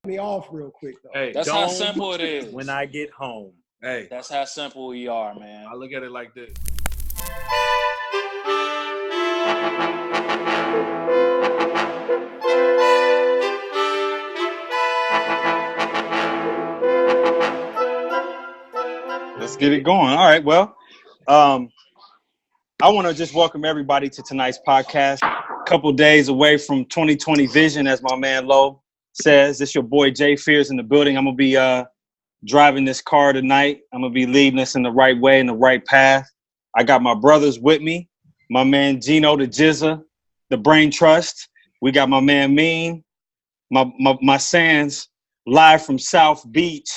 me off real quick though. Hey, That's how simple it is. When I get home. Hey, that's how simple we are, man. I look at it like this. Let's get it going. All right. Well, I want to just welcome everybody to tonight's podcast. A couple days away from 2020 vision, as my man Lo says. It's your boy Jay Fears in the building. I'm gonna be driving this car tonight. I'm gonna be leading us in the right way, in the right path. I got my brothers with me. My man Geno, the Jizza, the Brain Trust. We got my man Mean, my Sands, live from South Beach.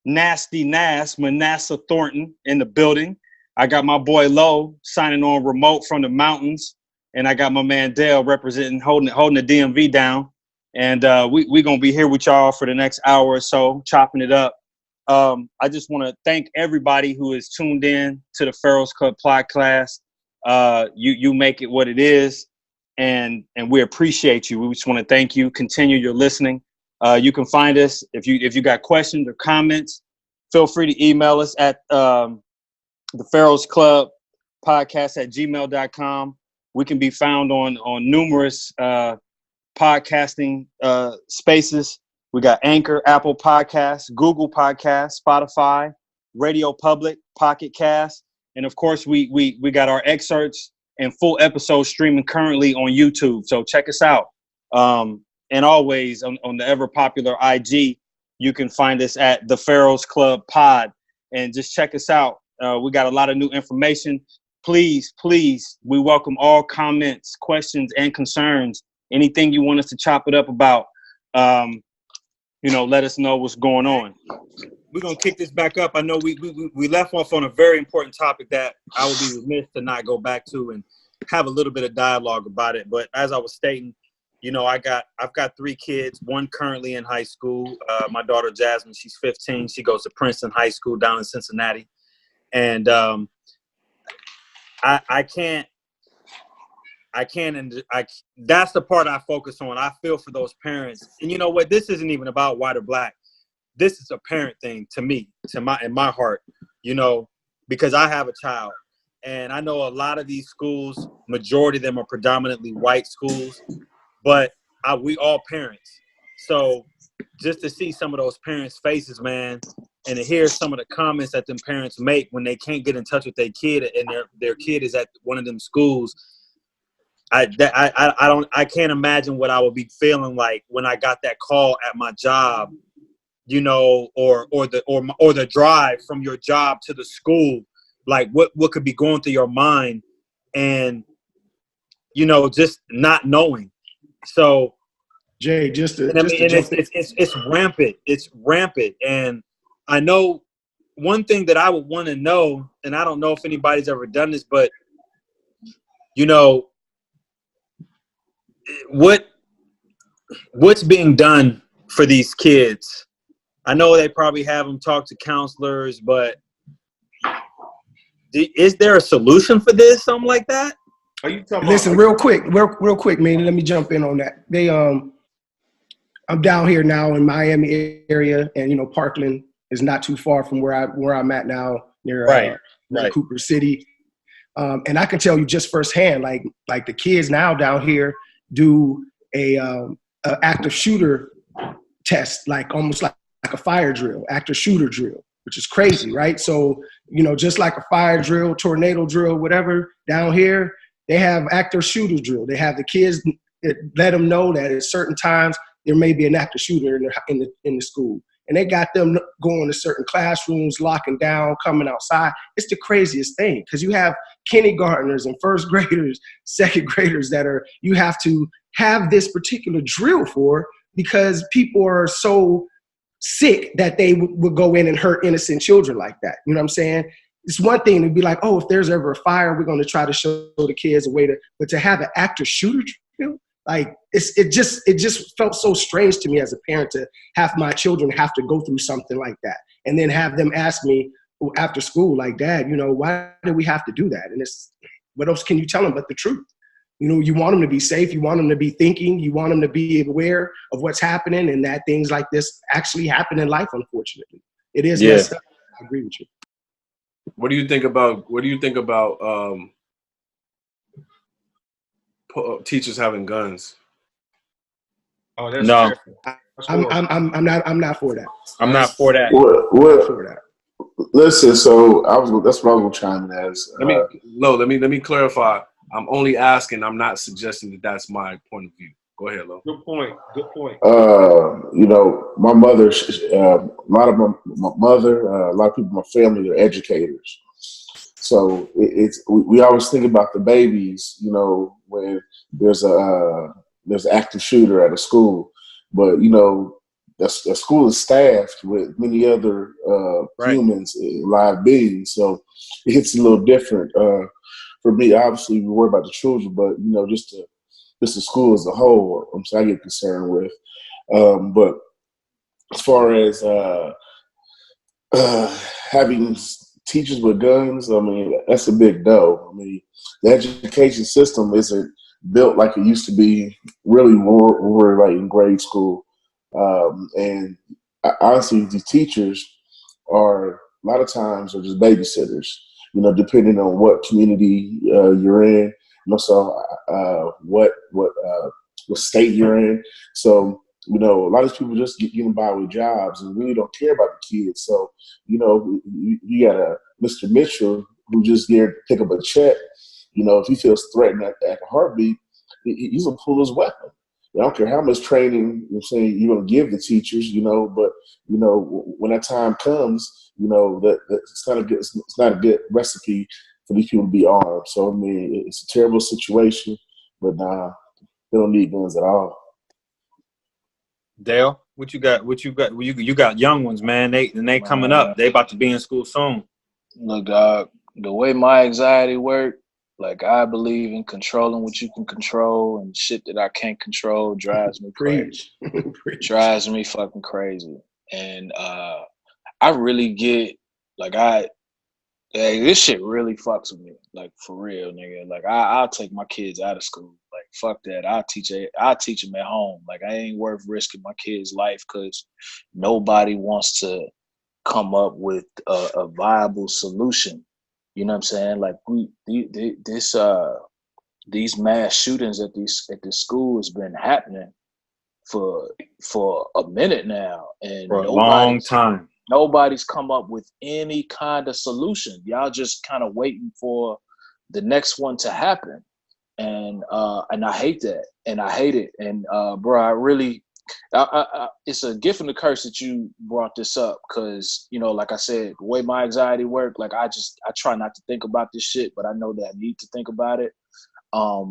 Nasty Nas, Manasseh Thornton in the building. I got my boy Lo signing on remote from the mountains, and I got my man Dale representing, holding the DMV down. And we gonna be here with y'all for the next hour or so, chopping it up. I just want to thank everybody who is tuned in to the Pharaohs Club podcast. You make it what it is, and we appreciate you. We just want to thank you. Continue your listening. You can find us if you got questions or comments. Feel free to email us at the Pharaohs Club podcast at gmail.com. We can be found on numerous podcasting spaces. We got Anchor, Apple Podcasts, Google Podcasts, Spotify, Radio Public, Pocket Cast, and of course we got our excerpts and full episodes streaming currently on YouTube. So check us out. And always on the ever popular IG, you can find us at the Pharaohs Club Pod, and just check us out. We got a lot of new information. Please, we welcome all comments, questions, and concerns. Anything you want us to chop it up about, let us know what's going on. We're gonna kick this back up. I know we left off on a very important topic that I would be remiss to not go back to and have a little bit of dialogue about it. But as I was stating, I've got 3 kids, one currently in high school. My daughter, Jasmine, she's 15. She goes to Princeton High School down in Cincinnati. And that's the part I focus on. I feel for those parents. And you know what? This isn't even about white or black. This is a parent thing to me, in my heart, because I have a child. And I know a lot of these schools, majority of them are predominantly white schools. But we all parents. So just to see some of those parents' faces, man, and to hear some of the comments that them parents make when they can't get in touch with their kid and their kid is at one of them schools, I can't imagine what I would be feeling like when I got that call at my job, or the drive from your job to the school. Like what could be going through your mind, and just not knowing. So, Jay, it's rampant. It's rampant, and I know one thing that I would want to know, and I don't know if anybody's ever done this, but what's being done for these kids? I know they probably have them talk to counselors, but is there a solution for this? Something like that? Are you talking Listen, real quick, man. Let me jump in on that. I'm down here now in Miami area, and Parkland is not too far from where I'm at now, near Cooper City. And I can tell you just firsthand, like the kids now down here do a active shooter test, like almost like a fire drill, active shooter drill, which is crazy, right? So just like a fire drill, tornado drill, whatever, down here they have active shooter drill. They have the kids let them know that at certain times there may be an active shooter in the school. And they got them going to certain classrooms, locking down, coming outside. It's the craziest thing because you have kindergartners and first graders, second graders you have to have this particular drill for because people are so sick that they would go in and hurt innocent children like that. You know what I'm saying? It's one thing to be like, oh, if there's ever a fire, we're going to try to show the kids a way but to have an active shooter drill, like it just felt so strange to me as a parent to have my children have to go through something like that. And then have them ask me after school, like, Dad, why do we have to do that? And it's, what else can you tell them but the truth? you want them to be safe. You want them to be thinking. You want them to be aware of what's happening and that things like this actually happen in life, unfortunately. It is messed up. I agree with you. What do you think about teachers having guns? Oh, that's no. I'm not for that. I'm not for that. Listen, so that's what I was gonna chime in as. Let me clarify. I'm only asking. I'm not suggesting that that's my point of view. Go ahead, Lo. Good point. My mother, a lot of my mother, a lot of people in my family are educators. So we always think about the babies, when there's an active shooter at a school, but the school is staffed with many other humans, live beings. So it hits a little different. For me, obviously, we worry about the children, but just the school as a whole, I get concerned with. But as far as having teachers with guns, that's a big no. The education system isn't built like it used to be. Really, when we're like in grade school, and honestly, these teachers are a lot of times are just babysitters. Depending on what community you're in, also what state you're in. So a lot of people just getting by with jobs and really don't care about the kids. So you got a Mr. Mitchell who just here to pick up a check. If he feels threatened at a heartbeat, he's gonna pull his weapon. I don't care how much training you're gonna give the teachers, but when that time comes, that it's not a good recipe for these people to be armed. So it's a terrible situation, but they don't need guns at all. Dale, what you got? You got young ones, man. They coming up. They about to be in school soon. Look, dog, the way my anxiety work, like I believe in controlling what you can control, and shit that I can't control drives me crazy. Drives me fucking crazy. And I really get this shit really fucks with me. Like for real, nigga. Like I'll take my kids out of school. Like fuck that. I'll teach them at home. Like I ain't worth risking my kid's life because nobody wants to come up with a viable solution. You know what I'm saying? Like these mass shootings at this school has been happening for a minute now, and for a long time. Nobody's come up with any kind of solution. Y'all just kind of waiting for the next one to happen, and I hate that, and I hate it, and bro, I really. It's a gift and a curse that you brought this up because, like I said, the way my anxiety work, like I try not to think about this shit, but I know that I need to think about it. I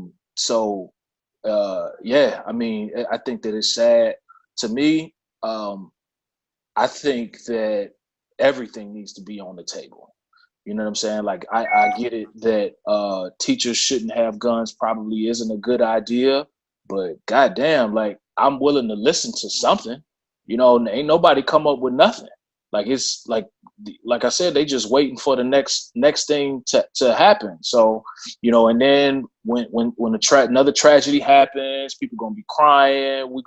think that it's sad. To me, I think that everything needs to be on the table. You know what I'm saying? Like, I get it that teachers shouldn't have guns probably isn't a good idea, but goddamn, like, I'm willing to listen to something, ain't nobody come up with nothing. Like, it's like I said, they just waiting for the next thing to happen. So, and then when another tragedy happens, people gonna be crying. We're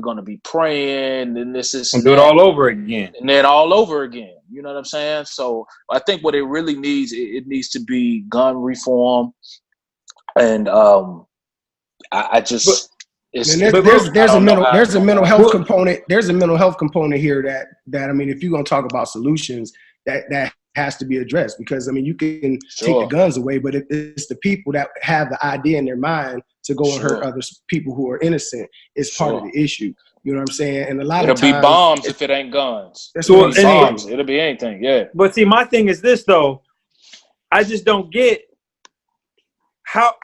gonna be praying, and this is and do it all over again. And then all over again. You know what I'm saying? So I think what it really needs, it needs to be gun reform, and I just. There's a mental health component. There's a mental health component here that if you're gonna talk about solutions, that has to be addressed because you can take the guns away, but if it's the people that have the idea in their mind to go and hurt other people who are innocent, it's part of the issue. You know what I'm saying? And a lot of times it'll be bombs if it ain't guns. It'll be bombs. It'll be anything. Yeah. But see, my thing is this though. I just don't get how.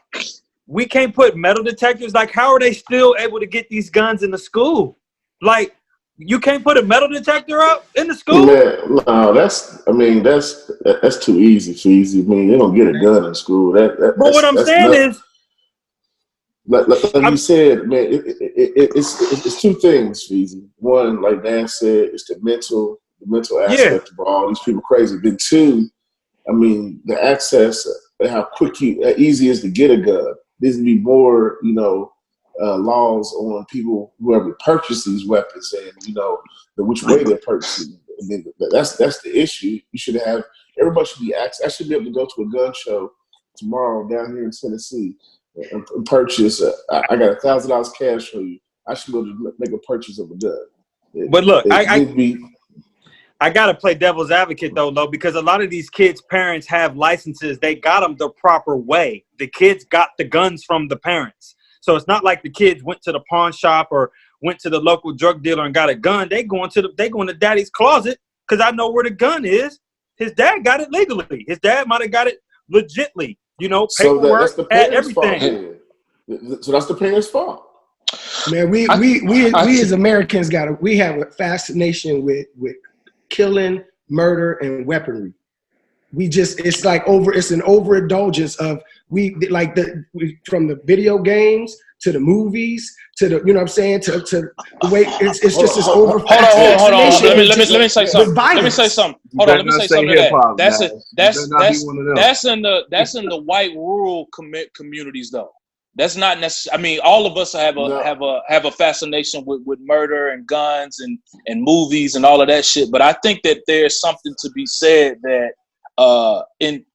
We can't put metal detectors. Like, how are they still able to get these guns in the school? Like, you can't put a metal detector up in the school? No, that's too easy. They don't get a gun in school. But what I'm saying is, like you said, man, it's two things, Feezy. One, like Dan said, it's the mental aspect of all these people crazy. Then two, the access, how easy it is to get a gun. needs to be more, laws on people whoever purchase these weapons and which way they're purchasing. And then that's the issue. You should have everybody should be access. I should be able to go to a gun show tomorrow down here in Tennessee and purchase. I got $1,000 cash for you. I should be able to make a purchase of a gun. But look, I gotta play devil's advocate though, because a lot of these kids' parents have licenses. They got them the proper way. The kids got the guns from the parents, so it's not like the kids went to the pawn shop or went to the local drug dealer and got a gun. They going to daddy's closet because I know where the gun is. His dad got it legally. His dad might have got it legitly. Paperwork, so that's the parents' everything. Fault. So that's the parents' fault. Man, we as Americans we have a fascination with killing, murder, and weaponry. It's an overindulgence of from the video games to the movies to the, to the way it's just this over. Hold on. Let me say something. Let me say something to that. That's in the white rural communities though. That's not necessarily. I mean, all of us have a fascination with murder and guns and movies and all of that shit. But I think that there's something to be said that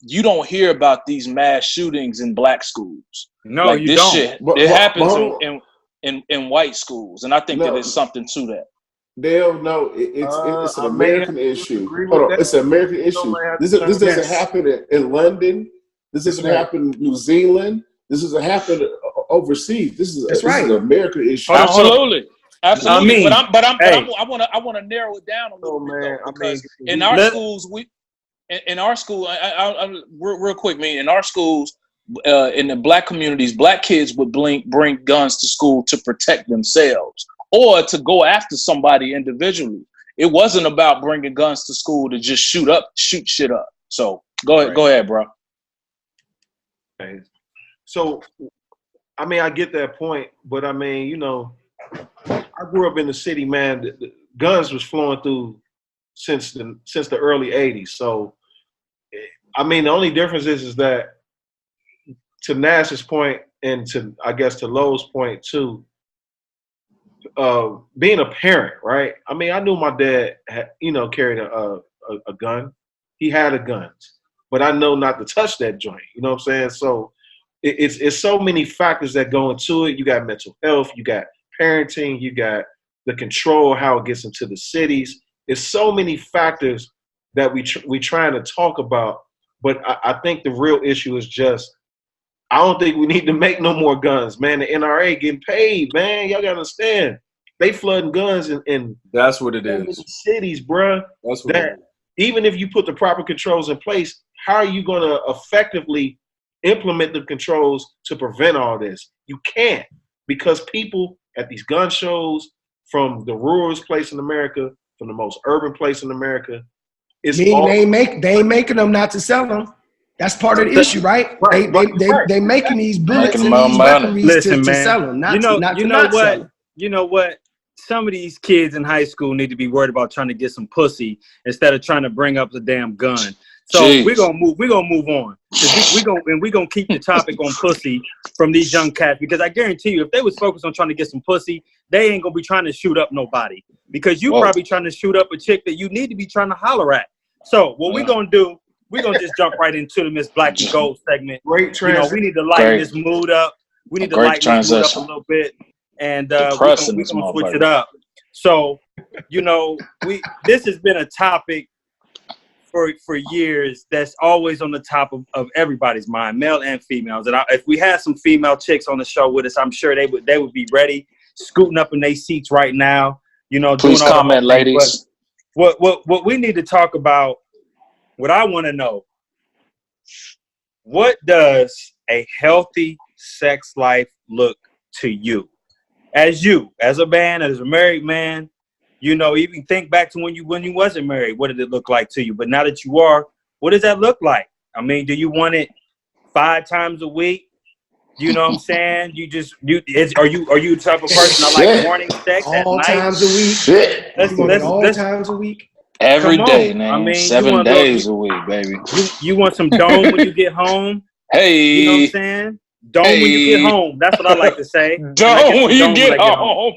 you don't hear about these mass shootings in black schools. No, you don't. Shit, it happens in white schools, and I think that there's something to that. Dale, no, it's an American issue. Hold on, it's an American issue. This doesn't happen in London. This doesn't happen in New Zealand. This doesn't happen overseas. This is an American issue. Absolutely. I mean, but I want to narrow it down a little bit though, because in our schools, real quick, man. In our schools, in the black communities, black kids would bring guns to school to protect themselves or to go after somebody individually. It wasn't about bringing guns to school to just shoot shit up. So go ahead, bro. Okay. So, I mean, I get that point, but I mean, I grew up in the city, man. The guns was flowing through since the early '80s. So, I mean, the only difference is that, to Nash's point and to Lowe's point too, being a parent, right? I mean, I knew my dad carried a gun. He had a gun, but I know not to touch that joint. You know what I'm saying? So. It's so many factors that go into it. You got mental health, you got parenting, you got the control, how it gets into the cities. It's so many factors that we trying to talk about. But I think the real issue is just, I don't think we need to make no more guns, man. The NRA getting paid, man. Y'all gotta understand. They flooding guns in that's what it is. Cities, bruh. That's what it is. Even if you put the proper controls in place, how are you gonna effectively implement the controls to prevent all this? You can't, because people at these gun shows, from the ruralest place in America, from the most urban place in America, they ain't making them not to sell them. That's part of the issue, right? They making these bullets and these weaponries to sell them, not to sell them. You know what? Some of these kids in high school need to be worried about trying to get some pussy instead of trying to bring up the damn gun. So we're gonna move on. We're gonna keep the topic on pussy from these young cats, because I guarantee you, if they was focused on trying to get some pussy, they ain't gonna be trying to shoot up nobody, because you probably trying to shoot up a chick that you need to be trying to holler at. So what we're gonna do, we're gonna just jump right into the Miss Black and Gold segment. Great transition. We need to lighten this mood up. We need to lighten this mood up a little bit, and we're gonna switch it up. So, this has been a topic for years that's always on the top of everybody's mind, male and females. And if we had some female chicks on the show with us, I'm sure they would be ready, scooting up in their seats right now. Please comment, ladies. What we need to talk about, what I want to know, what does a healthy sex life look to you? As a man, as a married man, even think back to when you wasn't married. What did it look like to you? But now that you are, what does that look like? I mean, do you want it 5 times a week? You know what I'm saying? Are you the type of person that like morning sex at night? Times a week. All times a week. Every day, man. I mean, 7 days a week, baby. You want some dome when you get home? Hey. You know what I'm saying? Don't when you get home. That's what I like to say. Don't when you get home.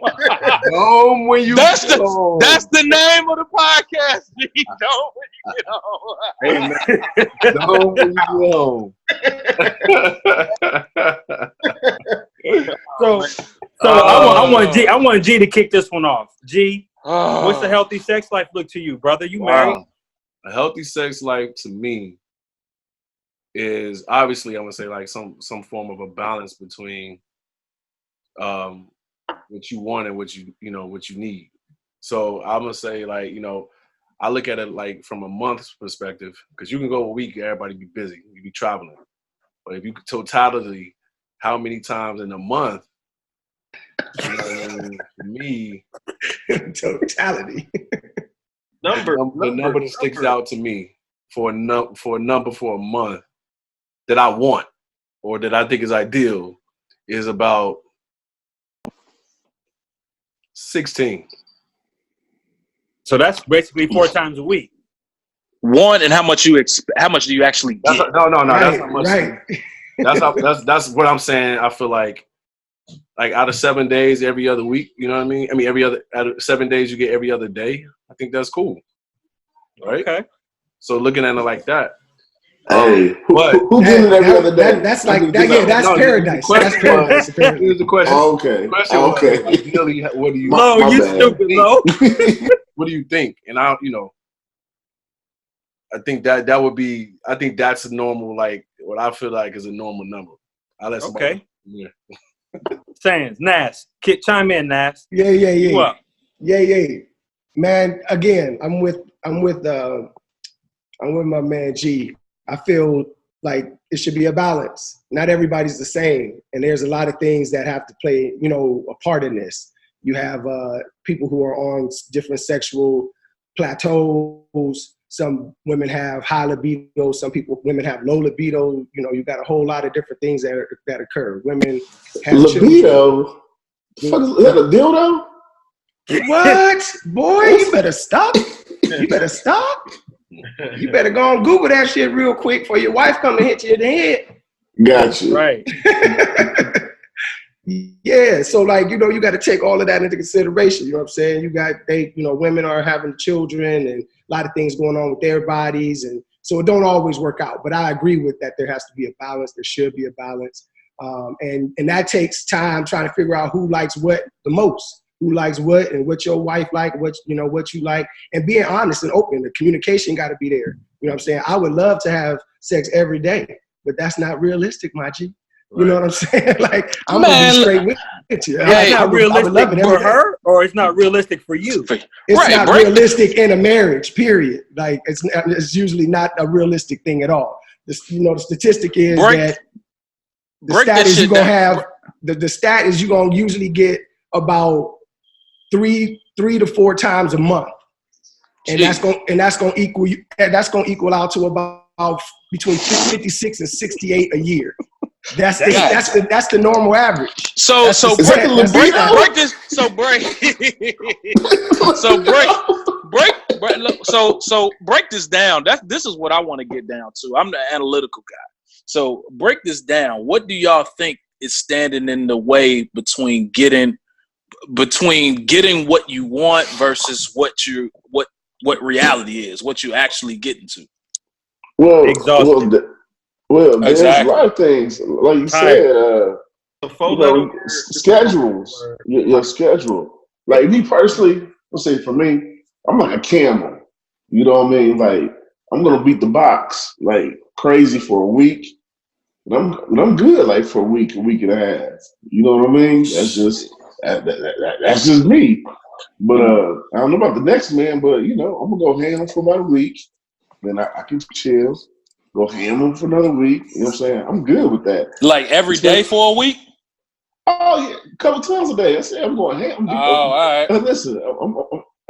Don't when you That's get home. That's the name of the podcast. Don't when you get home. Don't when you get home. So I want G to kick this one off. G, what's a healthy sex life look to you, brother? You married? A healthy sex life to me is obviously, I'm gonna say like some form of a balance between what you want and what you need. So I'm gonna say like, I look at it like from a month's perspective, because you can go a week, everybody be busy, you be traveling. But if you totality, how many times in a month, for me, totality. The number that sticks out to me for a number for a month that I want or that I think is ideal is about 16. So that's basically 4 times a week. One, and how much do you actually get? No, Right, that's not much. right. That's what I'm saying. I feel like out of 7 days, every other week, you know what I mean? I mean, out of 7 days, you get every other day. I think that's cool. Right? Okay. So looking at it like that. Hey, who getting it every other day? That's like that. Yeah, that's paradise. That's paradise. Here's the question. Okay. The question was, ideally, what do you? No, you stupid, Lo. What do you think? And I think that would be. I think that's a normal, like what I feel like is a normal number. I'll let somebody. Okay. Yeah. Sands, Nas, chime in, Nas. Yeah. You up? Yeah. Man, again, I'm with my man G. I feel like it should be a balance. Not everybody's the same, and there's a lot of things that have to play, a part in this. You have people who are on different sexual plateaus. Some women have high libido. Women have low libido. You got a whole lot of different things that occur. Women have libido. Is that a dildo? What? Boy, you better stop. You better stop. You better go and Google that shit real quick before your wife come and hit you in the head. Gotcha. Right. Yeah. So like, you got to take all of that into consideration. You know what I'm saying? Women are having children and a lot of things going on with their bodies. And so it don't always work out, but I agree with that. There has to be a balance. There should be a balance. And that takes time trying to figure out who likes what the most. Who likes what and what your wife like, what you like, and being honest and open. The communication got to be there. You know what I'm saying? I would love to have sex every day, but that's not realistic, my G. You know what I'm saying? Like, I'm going to be straight with you. It's not realistic for her, or it's not realistic for you. It's not realistic in a marriage, period. Like, it's usually not a realistic thing at all. The statistic is that the stat is you're going to have, the stat is you're going to usually get about 3 to 4 times a month, and that's going to equal out to about between 56 and 68 a year. That's the normal average. So break this down. This is what I want to get down to. I'm the analytical guy. So break this down. What do y'all think is standing in the way between getting what you want versus what reality is, what you actually get into? Well, exhausted. There's a lot of things, like you said, schedules, your schedule. Like me personally, let's say for me, I'm like a camel. You know what I mean? Like I'm gonna beat the box like crazy for a week, and I'm good like for a week and a half. You know what I mean? That's just me. But I don't know about the next man, but I'm gonna go ham for about a week, then I can chill. Go ham for another week. You know what I'm saying? I'm good with that. Like every day for a week? Oh yeah, a couple times a day. I say I'm going ham. All right. Listen,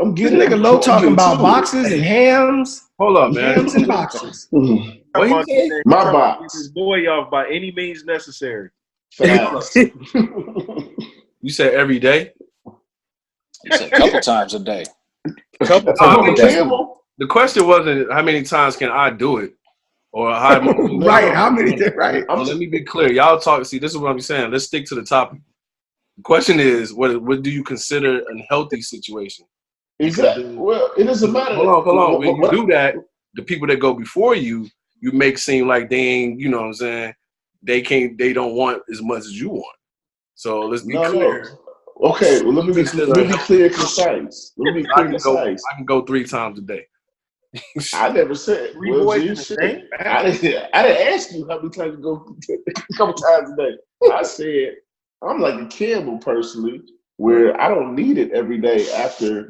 I'm getting this nigga Low talking about boxes and hams. Hold up, man. Hams and boxes. What he say? My box. His boy off by any means necessary. Facts. You said every day? He said a couple times a day. The question wasn't how many times can I do it. Or how many? Right? How many? Right? Well, let me be clear. Y'all talk. See, this is what I'm saying. Let's stick to the topic. The question is, what do you consider a healthy situation? Exactly. Well, it doesn't matter. Hold on. When you do that, the people that go before you, you make seem like they ain't. You know what I'm saying? They don't want as much as you want. So let's be clear. No. Okay. Well, let me be clear, concise. I can go 3 times a day. I never said. Well, shit. I didn't ask you how many times you go a couple times a day. I said I'm like a Campbell personally, where I don't need it every day. After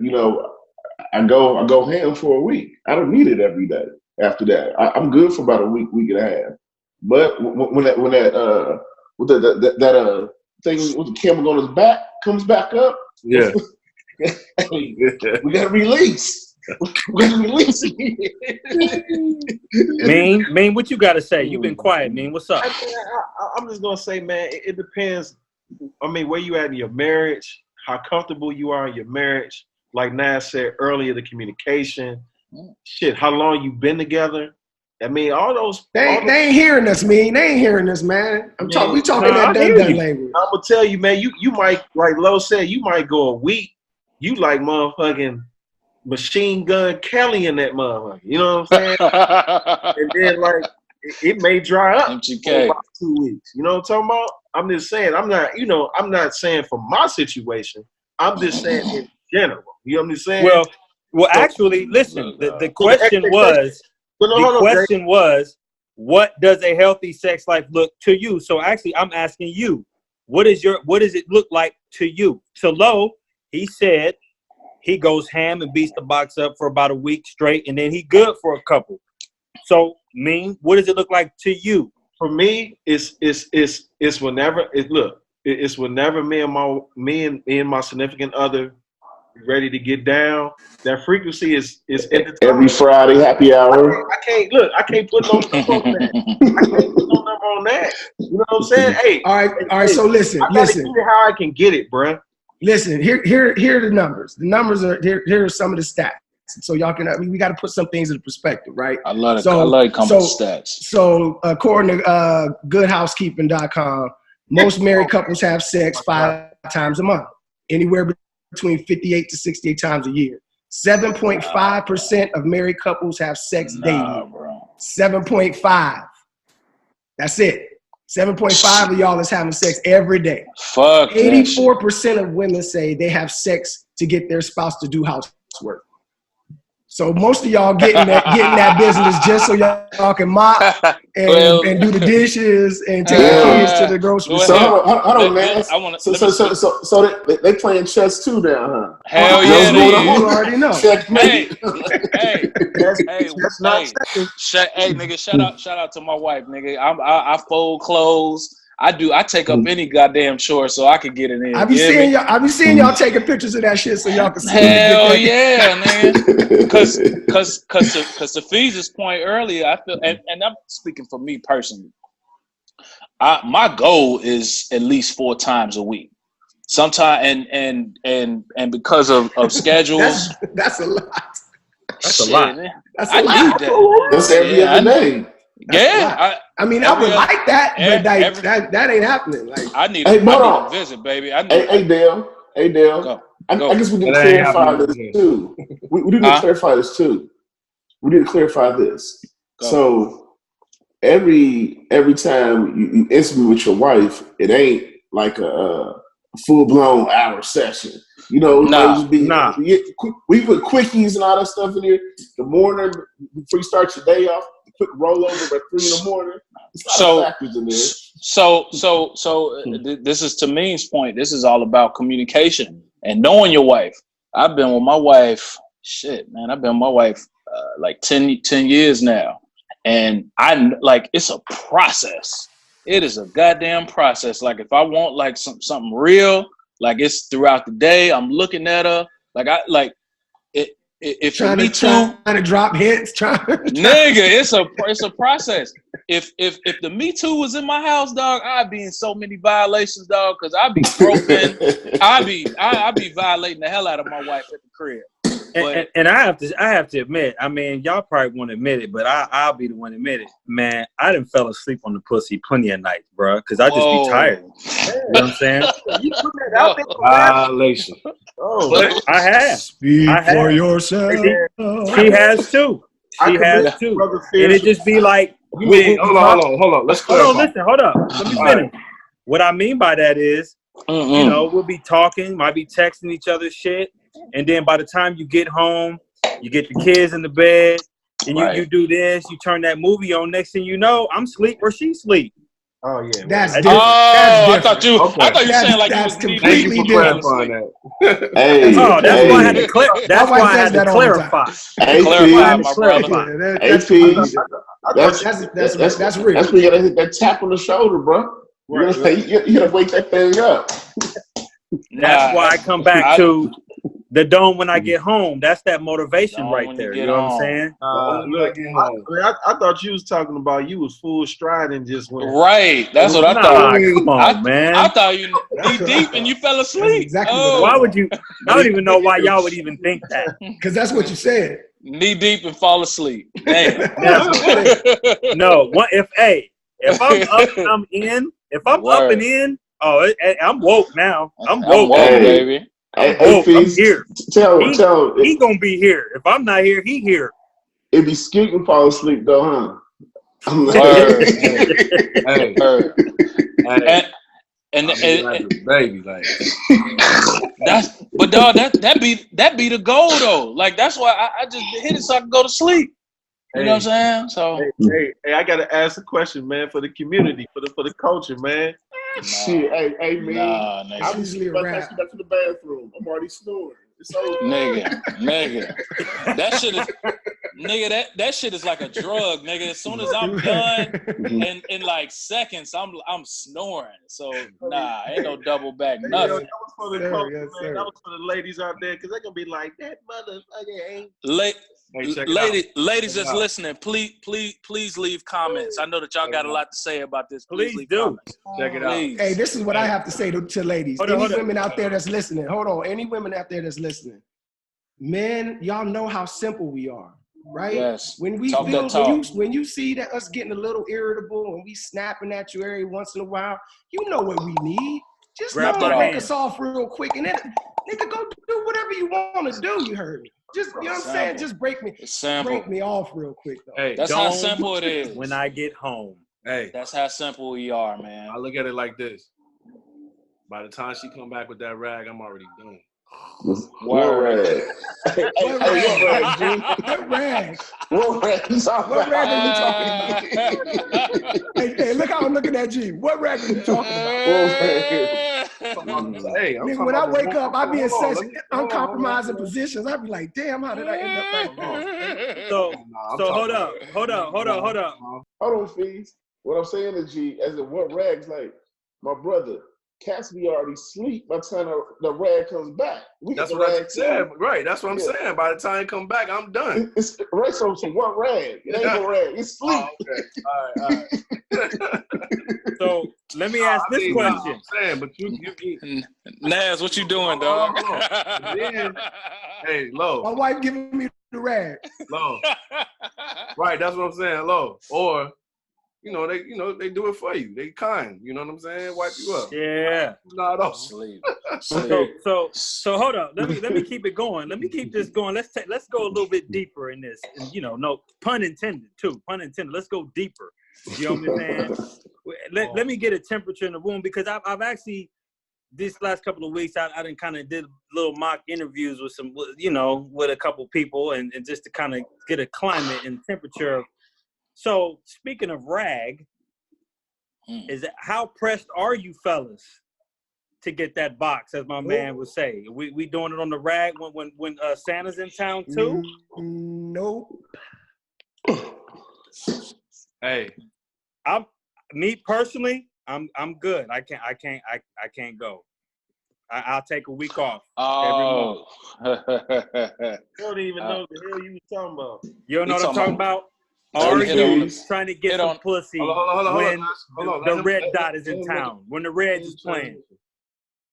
I go ham for a week. I don't need it every day. After that, I'm good for about a week and a half. But when that thing with the Campbell on his back comes back up, yeah, we gotta release. Mean, what you gotta say? You've been quiet, Mean. What's up? I'm just gonna say, man, it depends. I mean, where you at in your marriage, how comfortable you are in your marriage. Like Nas said earlier, the communication, shit, how long you been together. I mean, all those. They ain't hearing us, Mean. They ain't hearing us, man. We talking that done language. I'm gonna tell you, man. You might, like Lo said, you might go a week. You like motherfucking Machine Gun Kelly in that motherfucker. You know what I'm saying? And then like it may dry up for about 2 weeks. You know what I'm talking about? I'm just saying. I'm not saying for my situation. I'm just saying in general. You know what I'm saying? Well, actually, listen. The question was. The question was, what does a healthy sex life look to you? So actually, I'm asking you, what does it look like to you? To Lo, he said he goes ham and beats the box up for about a week straight, and then he good for a couple. So, Mean, what does it look like to you? For me, it's whenever it's whenever me and my significant other ready to get down. That frequency is every Friday happy hour. I can't put no number on that. I can't put no number on that. You know what I'm saying? Hey, all right. So listen. I gotta get it how I can get it, bruh. Listen, here are the numbers. The numbers are here are some of the stats. So y'all can. We got to put some things into perspective, right? I love it. I like coming to stats. So according to GoodHousekeeping.com, most married couples have sex 5 times a month, anywhere between 58 to 68 times a year. 7.5% of married couples have sex daily. 7.5. That's it. 7.5 of y'all is having sex every day. Fuck. 84% of women say they have sex to get their spouse to do housework. So most of y'all getting that business just so y'all can mop and do the dishes and take the kids to the grocery store. So hold on, man. So they playing chess too now, huh? Hell yeah, you already know. Hey, nigga, shout out to my wife, nigga. I fold clothes. I take up any goddamn chore so I can get it in. I be seeing y'all taking pictures of that shit so y'all can see. Hell yeah, man. Cause to Fee's point earlier, I feel, and I'm speaking for me personally. My goal is at least 4 times a week. Sometimes and because of schedules, that's a lot. That's a lot. Man. I need that. That's every other day. Yeah, I mean, I would like that, but that ain't happening. Like, I need a visit, baby. Hey, Dale. Go. I guess we need to clarify this too. We need to clarify this too. We need to clarify this. Go. So every time you intimate with your wife, it ain't like a full-blown hour session. You know, we put quickies and all that stuff in here. The morning before you start your day off, quick rollover at 3 in the morning. Factors in there. So this is to Mean's point. This is all about communication and knowing your wife. I've been with my wife. I've been with my wife like 10 years now, and it's a process. It is a goddamn process. Like if I want like something real, like it's throughout the day. I'm looking at her If trying to drop hits, nigga, it's a process. If the Me Too was in my house, dog, I'd be in so many violations, dog, because I'd be groping, I'd be violating the hell out of my wife at the crib. And I have to admit, I mean, y'all probably won't admit it, but I'll be the one to admit it. Man, I done fell asleep on the pussy plenty of nights, bro, because I just be tired. You know what I'm saying? You put that out there. Violation. Oh, I have. Speak I have. for yourself. She has too. She has too. And it just be like, Hold on. Let's clarify. Hold on, listen, hold up. Let me finish. What I mean by that is, you know, we'll be talking, might be texting each other shit, and then by the time you get home, you get the kids in the bed, and you do this, you turn that movie on. Next thing you know, I'm asleep or she sleep. Oh yeah, that's different. I thought you were saying like that's you was completely different. Hey, that's why I had to that's why I had to clarify. Clarify, my brother. That's real. That's where you gotta hit that tap on the shoulder, bro. You gotta wake that thing up. That's why I come back to the dome when I get home. That's that motivation right there. You know what I'm saying? I thought you was talking about you was full stride and just went. Right. That's what I thought. Come on, man. I thought you knee deep and you fell asleep. Exactly. Why would you? I don't even know why y'all would even think that. Because that's what you said. Knee deep and fall asleep. Damn. No. If I'm up, I'm in. If I'm up and in, I'm woke now. I'm woke, baby. I'm here. Tell he gonna be here. If I'm not here, he here. It be Skeet and fall asleep though, huh? And baby, like but dog, that be the goal though. Like that's why I just hit it so I can go to sleep. You know what I'm saying? So hey, I gotta ask a question, man, for the community, for the culture, man. Shit, hey, man. I'm usually back to the bathroom. I'm already snoring. It's over. Nigga. That shit is nigga, that shit is like a drug, nigga. As soon as I'm done in like seconds, I'm snoring. So ain't no double back, nothing. That was for the culture, man. That was for the ladies out there, because they're gonna be like, that motherfucker ain't ladies that's listening, please leave comments. I know that y'all got a lot to say about this. Please leave comments. Check it out. Hey, this is what I have to say to ladies. Any women out there that's listening, hold on. Any women out there that's listening, men, y'all know how simple we are, right? Yes. When we when you see that us getting a little irritable and we snapping at you every once in a while, you know what we need. Just break us off real quick, and then nigga go do whatever you want to do. You heard me. Just, you know what I'm saying? Just break me off real quick, though. Hey, that's how simple it is. When I get home. Hey. That's how simple we are, man. I look at it like this. By the time she come back with that rag, I'm already done. What rag? What rag? What rag are you talking about? Hey, look how I'm looking at G. What rag are you talking about? Nigga, when I wake up, I be in such uncompromising positions. I be like, damn, how did I end up like that? So hold up. Hold on, Fees. What I'm saying is, G, as in what rags, like, my brother, cats be already sleep by the time the rag comes back. That's what I said. Right. That's what I'm saying. By the time it come back, I'm done. It's right. So what rag? It ain't no rag. It's sleep. Oh, okay. All right. So let me ask this question. I'm saying, but you Naz, what you doing, dog? Hey, Lo. My wife giving me the rag. Lo. Right. That's what I'm saying. Lo. Or. They do it for you. They kind. You know what I'm saying? Wipe you up. Yeah. Not off. Sleep. So hold up. Let me keep it going. Let me keep this going. Let's go a little bit deeper in this. And, no pun intended too. Pun intended. Let's go deeper. You know what I'm saying? Let me get a temperature in the room, because I've actually this last couple of weeks I done kind of did little mock interviews with some with a couple people and just to kind of get a climate and temperature of. So speaking of rag, how pressed are you fellas to get that box, as my man would say? We doing it on the rag when Santa's in town too? Nope. Hey, me personally, I'm good. I can't go. I'll take a week off every month. You don't even know what the hell you was talking about. You don't know what I'm talking about? Are you trying to get some pussy when the red dot is in town? When the Reds is playing?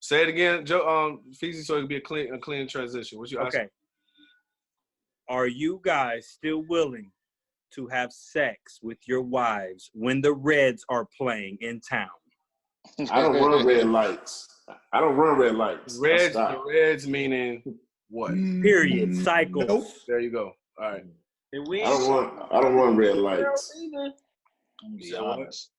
Say it again, Joe. Feezy, so it can be a clean transition. What you asking? Okay. Are you guys still willing to have sex with your wives when the Reds are playing in town? I don't run red lights. I don't run red lights. The Reds meaning what? Period. Cycles. Nope. There you go. All right. I don't run red lights. I'm be honest.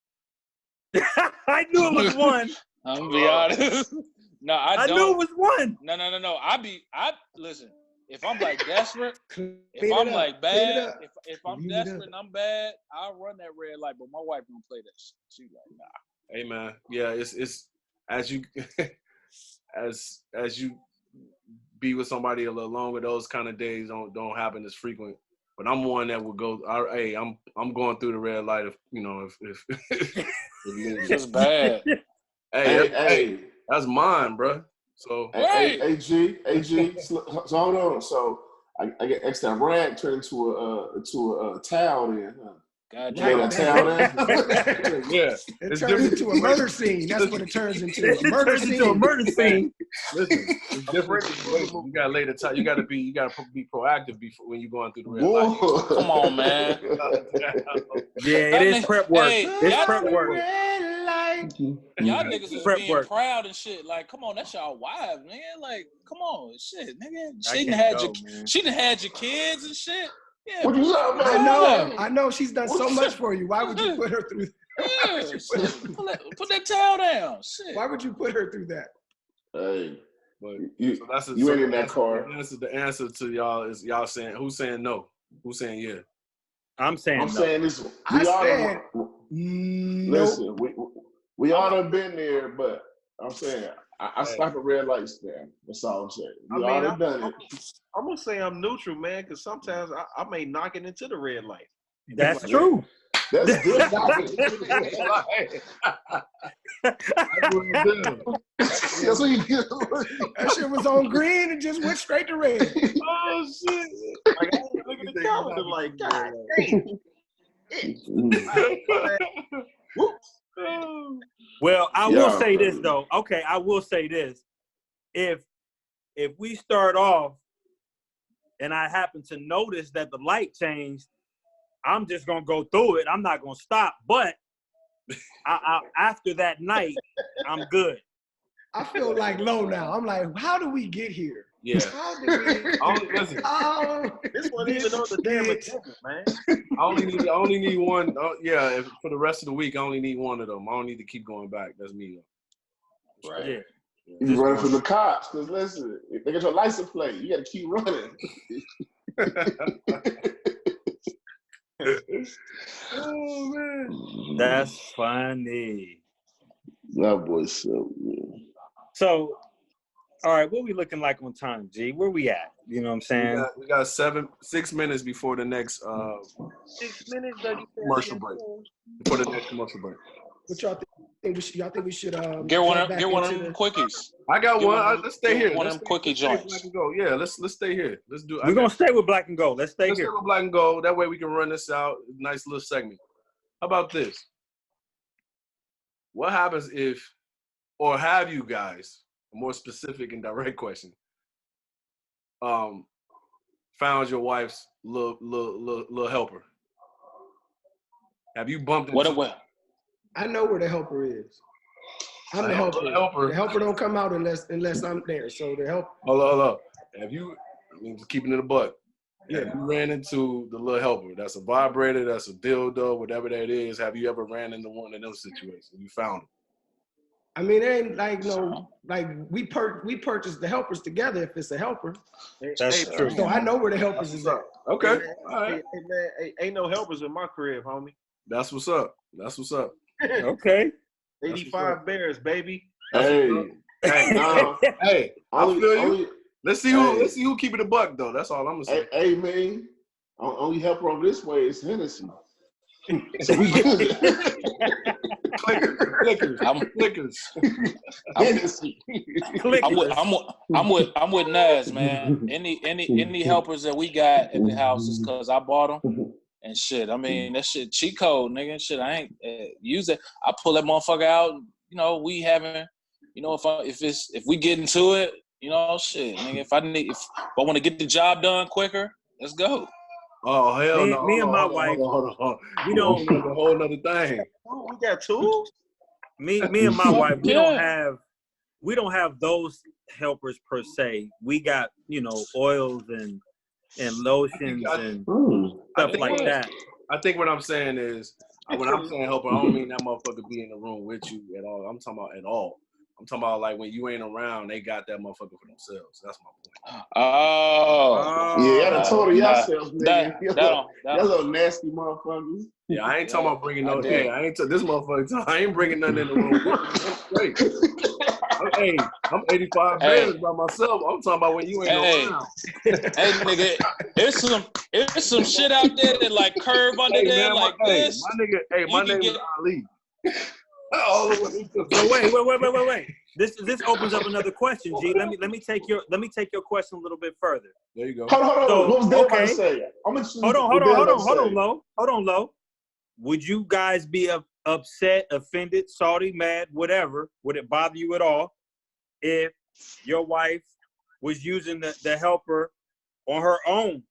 I knew it was one. I'm gonna be honest. No, I don't. knew it was one. No. I listen. If I'm like desperate, Clean if it I'm up. like Clean it bad, up. if I'm Clean it desperate up. and I'm bad, I'll run that red light. But my wife don't play that shit. She's like, nah. Hey man, yeah, it's as you as you be with somebody a little longer, those kind of days don't happen as frequent. But I'm one that would go. Hey, I'm going through the red light if if It's bad. hey, that's mine, bro. So AG. So hold on. So I get extra rag turned into a towel then. Huh? God Made a towel then. yeah, It turns into a murder scene. That's what it turns into. A murder scene. Listen, it's different. You gotta lay the time. You gotta be proactive before when you're going through the red light. Come on, man. Yeah, it is prep work. Hey, it's prep work. Y'all niggas is Prep being work. proud and shit. Like, come on, that's y'all wives, man. Like, come on, shit, nigga. She done had your kids and shit. Yeah, What you talking about? I know. She's done so much for you. Why would you put her through yeah, shit. Put that towel down. Shit. Why would you put her through that? Hey, But you ain't in that car. The answer to y'all is y'all saying who's saying no, who's saying yeah. I'm saying I'm no. saying this. Listen, we all done been there, but I'm saying I stop at red lights there. That's all I'm saying. We all done done it. I'm gonna say I'm neutral, man, because sometimes I may knock it into the red light. That's true. That's good. That's what you do. That shit was on green and just went straight to red. Oh shit! Like, I was looking at the calendar, like, God dang. Well, I will say this though. Okay, I will say this. If we start off and I happen to notice that the light changed, I'm just gonna go through it. I'm not gonna stop. But I after that night, I'm good. I feel like low now. I'm like, how do we get here? Yeah. How did we? Listen, this wasn't even on the damn agenda, man. I only need one. Yeah, for the rest of the week, I only need one of them. I don't need to keep going back. That's me. Right. Yeah. You running from the cops, because listen, if they get your license plate, you got to keep running. Oh man, that's funny. That boy's so good. So, all right, what we looking like on time, G? Where we at? You know what I'm saying? we got 6 minutes before the next 6 minutes, commercial break. Before the next commercial break. What y'all think we should? Y'all think we should get one of them quickies? I got one. Let's stay here. One of them quickie joints. Yeah, let's stay here. Let's do. We're gonna stay with Black and Gold. Let's stay Let's here. stay with Black and Gold. That way we can run this out. Nice little segment. How about this? What happens if, or have you guys, a more specific and direct question, found your wife's little helper? Have you bumped into? What? I know where the helper is. I'm the helper. The helper don't come out unless I'm there. So the help. Hold on. Have you? I mean, just keeping it a buck. Yeah. Have you ran into the little helper? That's a vibrator. That's a dildo. Whatever that is. Have you ever ran into one of those situations? You found them. I mean, it ain't like we purchase the helpers together if it's a helper. That's true. So I know where the helpers is at. Okay. All right. Hey, man, ain't no helpers in my crib, homie. That's what's up. Okay. 85 Bears, baby. Hey, no. Hey, I feel you. Let's see who keep it a buck though. That's all I'm gonna say. Hey, man. Only helper over this way is Hennessy. So we good. Clickers. I'm with Naz, man. Any helpers that we got at the house is because I bought them. And shit, I mean, that shit cheat code, nigga. Shit, I ain't use it. I pull that motherfucker out. You know, we having, you know, if we get into it, you know, shit, nigga. If I want to get the job done quicker, Let's go. Oh hell no! Me and my wife, we don't know the whole other thing. Oh, we got tools. Me and my wife, we don't have those helpers per se. We got oils and lotions and stuff like that. I think what I'm saying is, when I'm saying helper, I don't mean that motherfucker be in the room with you at all. I'm talking about at all. I'm talking about like when you ain't around, they got that motherfucker for themselves. That's my point. Yeah, y'all told her yourself, nigga. Y'all little nasty motherfuckers. Yeah, I ain't talking about bringing no. Hey, I ain't this motherfucker. I ain't bringing nothing in the room. Hey, I'm 85 bands by myself. I'm talking about when you ain't around. Hey, nigga, it's some shit out there that like curve under there man, like this. My name is Ali. So wait. This opens up another question, G. Let me take your question a little bit further. There you go. Hold on. So, what was that about to say? Hold on, Lo. Would you guys be upset, offended, salty, mad, whatever? Would it bother you at all if your wife was using the helper on her own?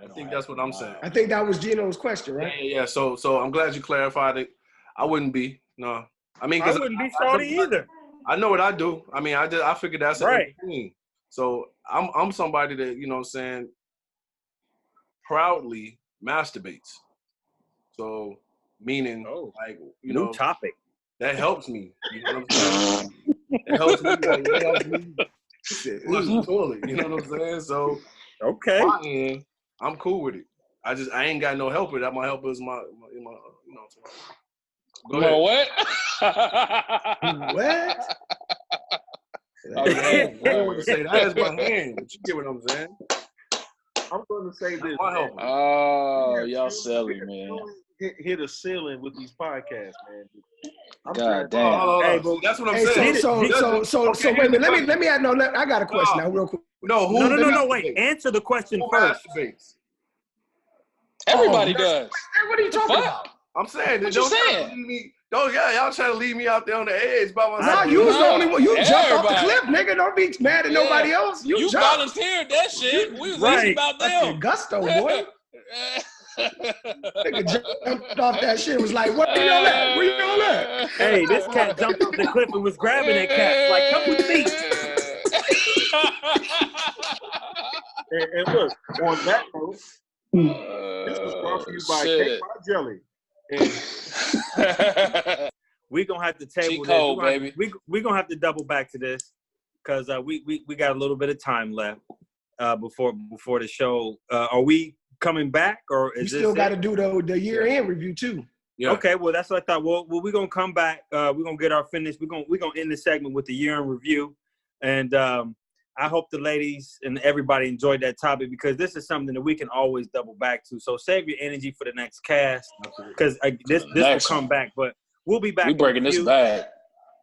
I think that's what I'm saying. I think that was Geno's question, right? Yeah. So I'm glad you clarified it. I wouldn't be. No. I mean, I wouldn't be salty either. I know what I do. I mean, I figured that's right. Thing. So I'm somebody that, you know what I'm saying, proudly masturbates. So meaning like, you know, topic. That helps me. You know what I'm saying? It helps me. It helps me. Flush the toilet. You know what I'm saying? So okay. My end, I'm cool with it. I ain't got no helper. That my helper is my you know. Go ahead. What? What? I don't want to say that is my hand, but you get what I'm saying. I'm going to say this. My helper. Oh, y'all silly, man. Hit a ceiling with these podcasts, man. God damn. Hey, but that's what I'm saying. So wait a minute. Let me add. No, I got a question now, real quick. No. Wait. Answer the question first. Everybody does. What are you talking about? I'm saying, what you saying? Y'all trying to leave me out there on the edge by myself. No, you was the only one. You jumped off the cliff, nigga. Don't be mad at nobody else. You volunteered that shit. We was easy about them. Fucking gusto, boy. Nigga jumped off that shit. Was like, where y'all at? Where y'all at? Hey, this cat jumped off the cliff and was grabbing that cat. Like, come with me. And look, on that note, this was brought to you by Cake by Jelly. We're gonna have to table cold, this. We're gonna have to double back to this because we got a little bit of time left before the show. Are we coming back, or is we still got to do the year-end review too? Yeah. Okay, well that's what I thought. Well, we're gonna come back. We're gonna get our finish. We're gonna end the segment with the year-end review, and I hope the ladies and everybody enjoyed that topic because this is something that we can always double back to. So save your energy for the next cast because this will come back. But we'll be back. We breaking this back.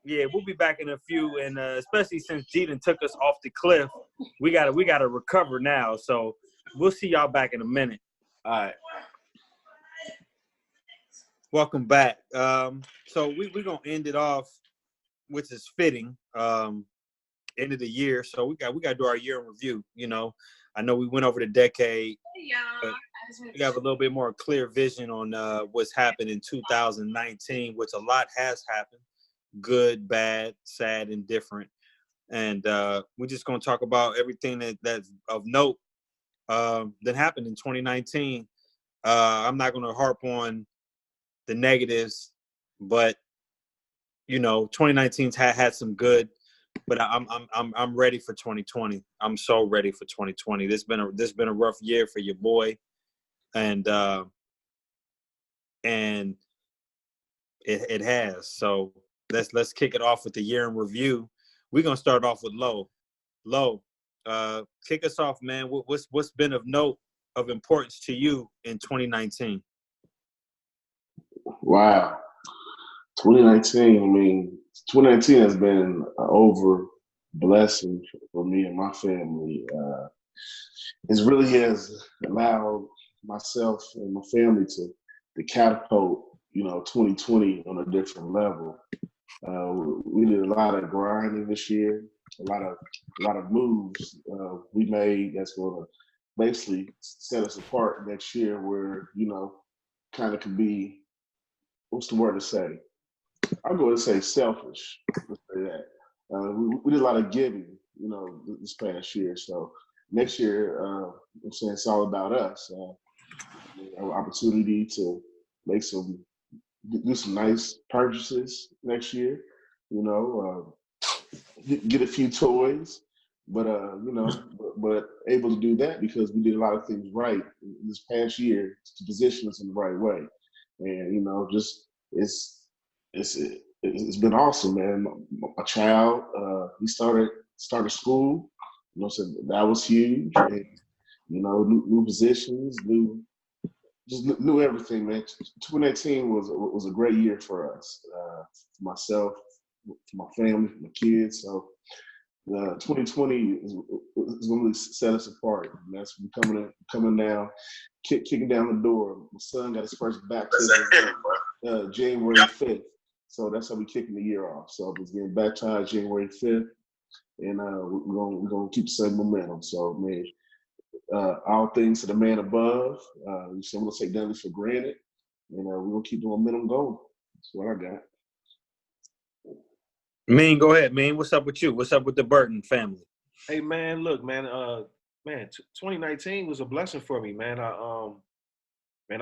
Yeah, we'll be back in a few, and especially since Geno took us off the cliff, we gotta recover now. So we'll see y'all back in a minute. All right. Welcome back. So we're gonna end it off, which is fitting. End of the year, so we got to do our year in review. You know, I know we went over the decade, but we have a little bit more clear vision on what's happened in 2019, which a lot has happened, good, bad, sad, and different. And we're just going to talk about everything that's of note that happened in 2019. I'm not going to harp on the negatives, but you know, 2019's had some good. But I'm ready for 2020. I'm so ready for 2020. This been a rough year for your boy, and it has. So let's kick it off with the year in review. We're gonna start off with Lo. Lo, kick us off, man. What's been of note, of importance to you in 2019? Wow, 2019. I mean, 2019 has been an over blessing for me and my family. It really has allowed myself and my family to catapult, 2020 on a different level. We did a lot of grinding this year. a lot of moves we made that's going to basically set us apart next year. Where kind of can be, what's the word to say? I'm going to say selfish. Let's say that. We did a lot of giving, this past year. So next year, I'm saying it's all about us. Our opportunity to do some nice purchases next year. Get a few toys, but but able to do that because we did a lot of things right this past year to position us in the right way, and just it's been awesome, man. My child, he started school, so that was huge, and new positions, new everything, man. 2018 was a great year for us, for myself, for my family, for my kids. So 2020 is going to set us apart, and that's coming down, kicking down the door. My son got his first baptism January 5th, so that's how we kicking the year off. So I was getting baptized January 5th, and we're gonna keep the same momentum. So man, all things to the man above. So I'm gonna take nothing for granted, and we're gonna keep the momentum going. That's what I got. Ameen, go ahead, man. What's up with you? What's up with the Burton family? Hey, man, look, man. 2019 was a blessing for me, man. I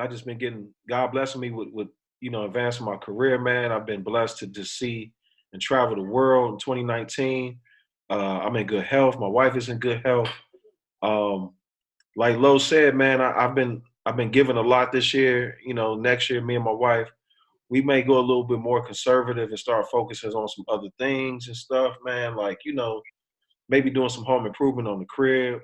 just been getting, God blessing me with advancing my career, man. I've been blessed to just see and travel the world in 2019. I'm in good health. My wife is in good health. Like Lo said, man, I've been giving a lot this year. Next year, me and my wife, we may go a little bit more conservative and start focusing on some other things and stuff, man. Like, maybe doing some home improvement on the crib.